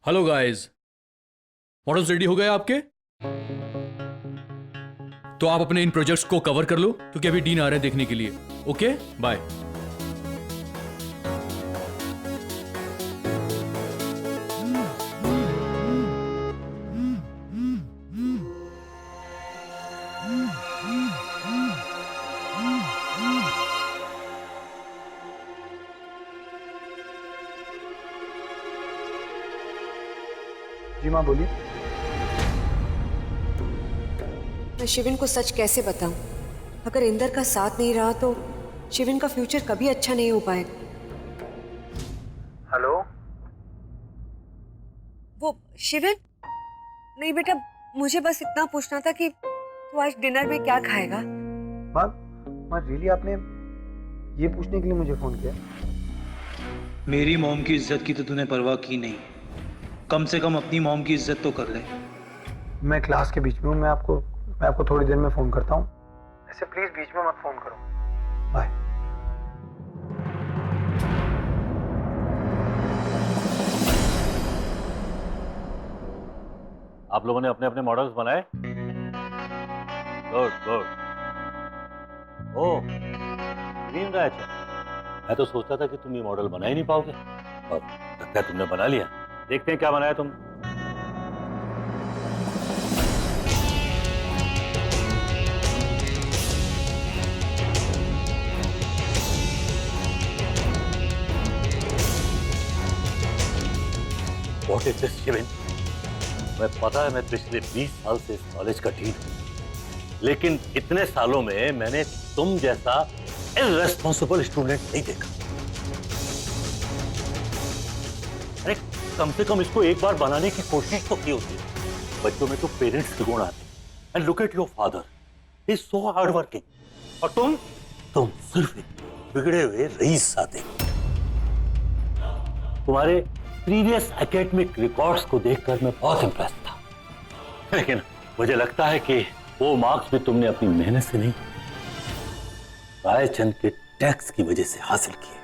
Hello guys, models ready हो गए आपके? तो आप अपने इन प्रोजेक्ट्स को कवर कर लो क्योंकि अभी डीन आ रहे हैं देखने के लिए। Okay, bye. जी माँ बोलिए। मैं शिविन को सच कैसे बताऊं? अगर इंदर का साथ नहीं रहा तो शिविन का फ्यूचर कभी अच्छा नहीं हो पाएगा। हेलो। वो शिविन? नहीं बेटा, मुझे बस इतना पूछना था कि तू आज डिनर में क्या खाएगा? माँ माँ रियली आपने ये पूछने के लिए मुझे फोन किया? मेरी मॉम की इज्जत की तो तूने परवाह की नहीं। कम से कम अपनी मॉम की इज्जत तो कर ले। मैं क्लास के बीच में हूँ, मैं आपको थोड़ी देर में फोन करता हूँ। ऐसे प्लीज बीच में मत फोन करो। बाय। आप लोगों ने अपने अपने मॉडल्स बनाए? Good good. ओह, ग्रीन का अच्छा। मैं तो सोचता था कि तुम ये मॉडल बना ही नहीं पाओगे, और लगता है तुमने बना लिया। देखते हैं क्या बनाया तुम। What is this, Shivin? मैं पता है मैं पिछले 20 साल से इस कॉलेज का डीन हूं, लेकिन इतने सालों में मैंने तुम जैसा इररेस्पॉन्सिबल स्टूडेंट नहीं देखा। अरे कम से कम इसको एक बार बनाने की कोशिश तो की होती है। बच्चों में तो पेरेंट्स के गुण आते हैं। And look at your father, he is so hard working. और तुम सिर्फ एक बिगड़े हुए रईस साथे। तुम्हारे प्रीवियस एकेडमिक रिकॉर्ड्स को देखकर मैं बहुत इंप्रेस था, लेकिन मुझे लगता है कि वो मार्क्स भी तुमने अपनी मेहनत से नहीं, रायचंद के टैक्स की वजह से हासिल किए।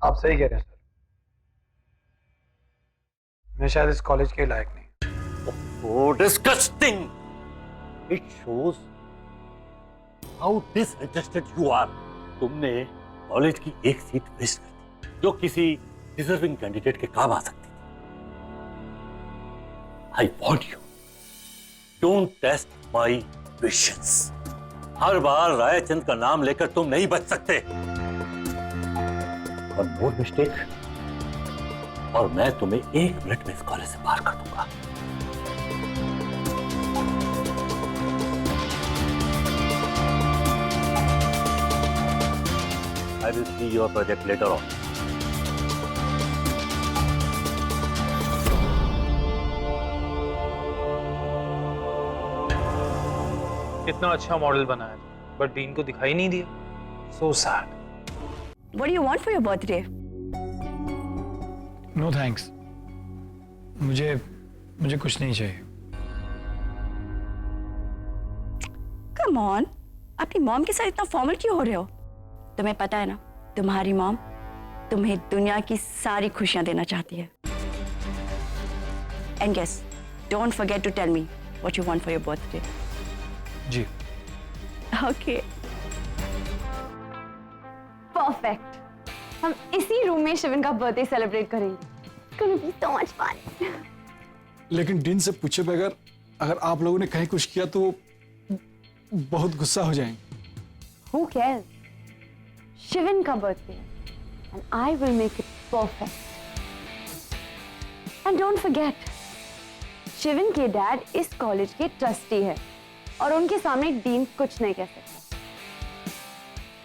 आप सही कह रहे हैं सर, मैं शायद इस कॉलेज के लायक नहीं। Oh, disgusting! It shows how disinterested you are. तुमने कॉलेज की एक सीट वेस्ट कर दी जो किसी डिजर्विंग कैंडिडेट के काम आ सकती थी। I warn you, don't test my patience. हर बार रायचंद का नाम लेकर तुम नहीं बच सकते। और मोर मिस्टेक और मैं तुम्हें 1 मिनट में इस कॉलेज से बाहर कर दूंगा। I will see your project later on. इतना अच्छा मॉडल बनाया था, बट डीन को दिखाई नहीं दिया। So sad. What do you want for your birthday? No thanks, मुझे कुछ नहीं चाहिए। Come on, अपनी मॉम के साथ इतना फॉर्मल क्यों हो रहे हो? तुम्हें पता है ना, तुम्हारी मॉम तुम्हें दुनिया की सारी खुशियां देना चाहती है। And yes, don't forget to tell me what you want for your birthday. जी। Okay. परफेक्ट। हम इसी रूम में शिविन का बर्थडे सेलिब्रेट करेंगे। It's gonna be so much fun. लेकिन डीन से पूछे बगैर अगर आप लोगों ने कहीं कुछ किया तो बहुत गुस्सा हो जाएंगे। Who cares? शिविन का birthday and I will make it perfect. And don't forget, Shivin के डैड इस कॉलेज के ट्रस्टी है और उनके सामने डीन कुछ नहीं कह सकता।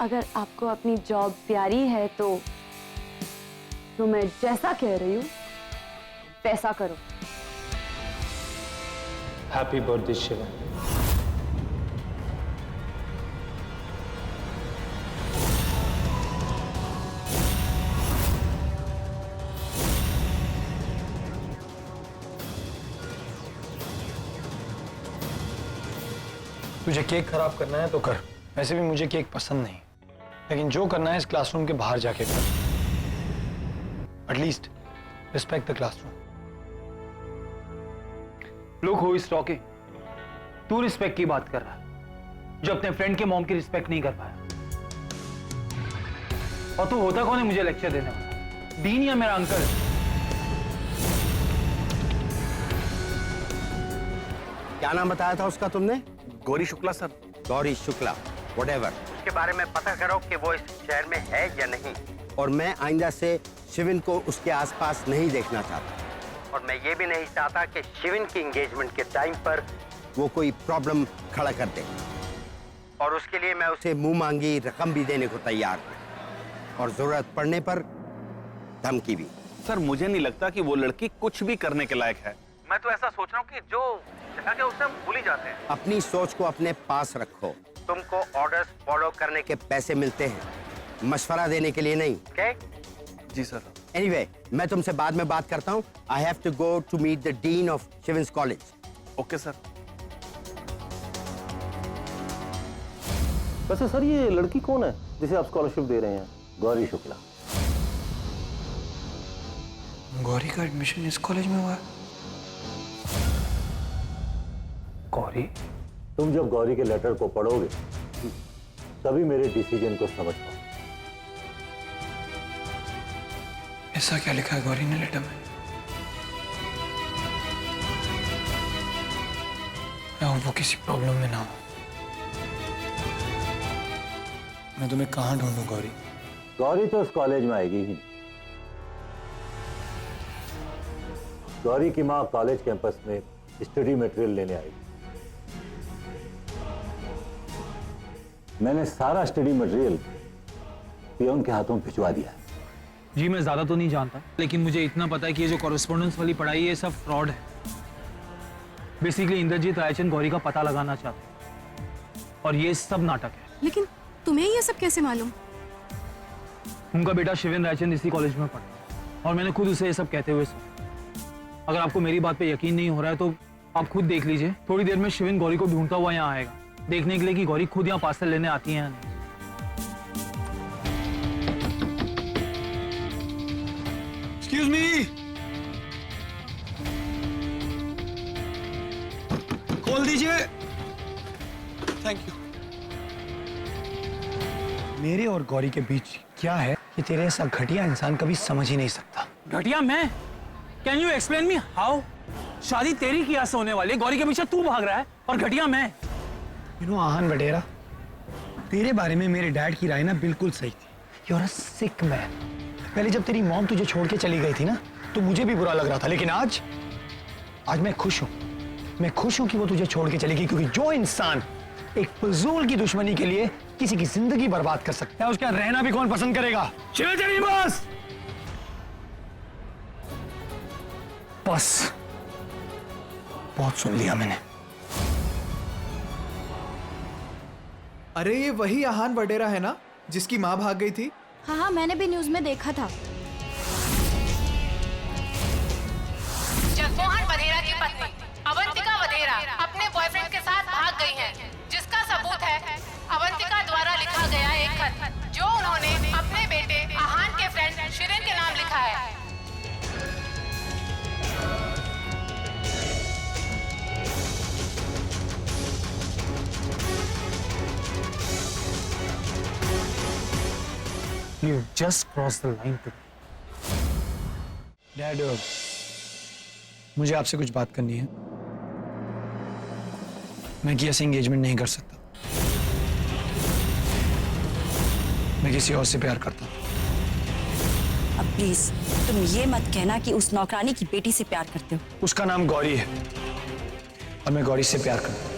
अगर आपको अपनी जॉब प्यारी है तो मैं जैसा कह रही हूँ वैसा करो। Happy birthday Shivin. तुझे केक खराब करना है तो कर, वैसे भी मुझे केक पसंद नहीं, लेकिन जो करना है इस क्लासरूम के बाहर जाके कर। At least respect the classroom. Look who is talking. तू रिस्पेक्ट की बात कर रहा है जो अपने फ्रेंड के मॉम की रिस्पेक्ट नहीं कर पाया। और तू होता कौन है मुझे लेक्चर देने वाला? दीन या मेरा अंकल? क्या नाम बताया था उसका तुमने? गौरी शुक्ला सर। गौरी शुक्ला, व्हाटएवर। उसके बारे में पता करो कि वो इस शहर में है या नहीं। और मैं आइंदा से शिविन को उसके आसपास नहीं देखना चाहता। और मैं ये भी नहीं चाहता कि शिविन की एंगेजमेंट के टाइम पर वो कोई प्रॉब्लम खड़ा कर दे। और उसके लिए मैं उसे मुंह मांगी रकम भी देने को तैयार हूं, और जरूरत पड़ने पर धमकी भी। सर मुझे नहीं लगता कि वो लड़की कुछ भी करने के लायक है। मैं तो ऐसा सोच रहा हूँ कि जो चला गया उसे हम भूल ही जाते हैं। अपनी सोच को अपने पास रखो। तुमको ऑर्डर्स फॉलो करने के पैसे मिलते हैं, मशवरा देने के लिए नहीं। ओके? जी सर। एनीवे, मैं तुमसे बाद में बात करता हूँ। I have to go to meet the dean of Shivens college. Okay sir. वैसे सर ये लड़की कौन है जिसे आप स्कॉलरशिप दे रहे हैं? गौरी शुक्ला। गौरी का एडमिशन इस कॉलेज में हुआ? गौरी? तुम जब गौरी के लेटर को पढ़ोगे तभी मेरे डिसीजन को समझ पाओ। ऐसा क्या लिखा है गौरी ने लेटर में? मैं वो किसी प्रॉब्लम में ना हो। मैं तुम्हें कहां ढूंढूं गौरी? गौरी तो इस कॉलेज में आएगी ही नहीं। गौरी की माँ कॉलेज कैंपस में स्टडी मटेरियल लेने आएगी। मैंने सारा स्टडी मटेरियल पियोन के हाथों भिजवा दिया है। जी मैं ज्यादा तो नहीं जानता, लेकिन मुझे इतना पता है कि ये जो कॉरेस्पॉन्डेंस वाली पढ़ाई है सब फ्रॉड है। बेसिकली इंद्रजीत रायचंद गौरी का पता लगाना चाहते हैं और ये सब नाटक है। लेकिन तुम्हें ये सब कैसे मालूम? उनका बेटा शिवेन रायचंद इसी कॉलेज में पढ़ा और मैंने खुद उसे ये सब कहते हुए सुना। अगर आपको मेरी बात पे यकीन नहीं हो रहा है तो आप खुद देख लीजिए। थोड़ी देर में शिवेन गौरी को ढूंढता हुआ यहाँ आएगा, देखने के लिए कि गौरी खुद यहाँ पार्सल लेने आती है। एक्सक्यूज मी, खोल दीजिए। Thank you. मेरे और गौरी के बीच क्या है कि तेरे ऐसा घटिया इंसान कभी समझ ही नहीं सकता। घटिया मैं? Can you explain me how? शादी तेरी की आस होने वाली है, गौरी के पीछे तू भाग रहा है और घटिया मैं। यू नो आहान वडेरा, तेरे बारे में मेरे डैड की राय ना बिल्कुल सही थी। You are a sick man. पहले जब तेरी मॉम तुझे छोड़ के चली गई थी ना तो मुझे भी बुरा लग रहा था, लेकिन आज मैं खुश हूं। मैं खुश हूं कि वो तुझे छोड़ के चली गई, क्योंकि जो इंसान एक फजूल की दुश्मनी के लिए किसी की जिंदगी बर्बाद कर सकता है उसका रहना भी कौन पसंद करेगा? बस बहुत सुन लिया मैंने। अरे ये वही आहान वडेरा है ना जिसकी माँ भाग गई थी? हाँ हाँ, मैंने भी न्यूज में देखा था। जगमोहन वधेरा की पत्नी अवंतिका वधेरा अपने बॉयफ्रेंड के साथ भाग गई हैं, जिसका सबूत है अवंतिका द्वारा लिखा गया एक खत जो उन्होंने अपने बेटे आहान के फ्रेंड शिरीन के नाम लिखा है। You just crossed the line to dad, मुझे आपसे कुछ बात करनी है। मैं किया से एंगेजमेंट नहीं कर सकता। मैं किसी और से प्यार करता हूँ। अब प्लीज तुम ये मत कहना कि उस नौकरानी की बेटी से प्यार करते हो। उसका नाम गौरी है और मैं गौरी से प्यार करता हूँ।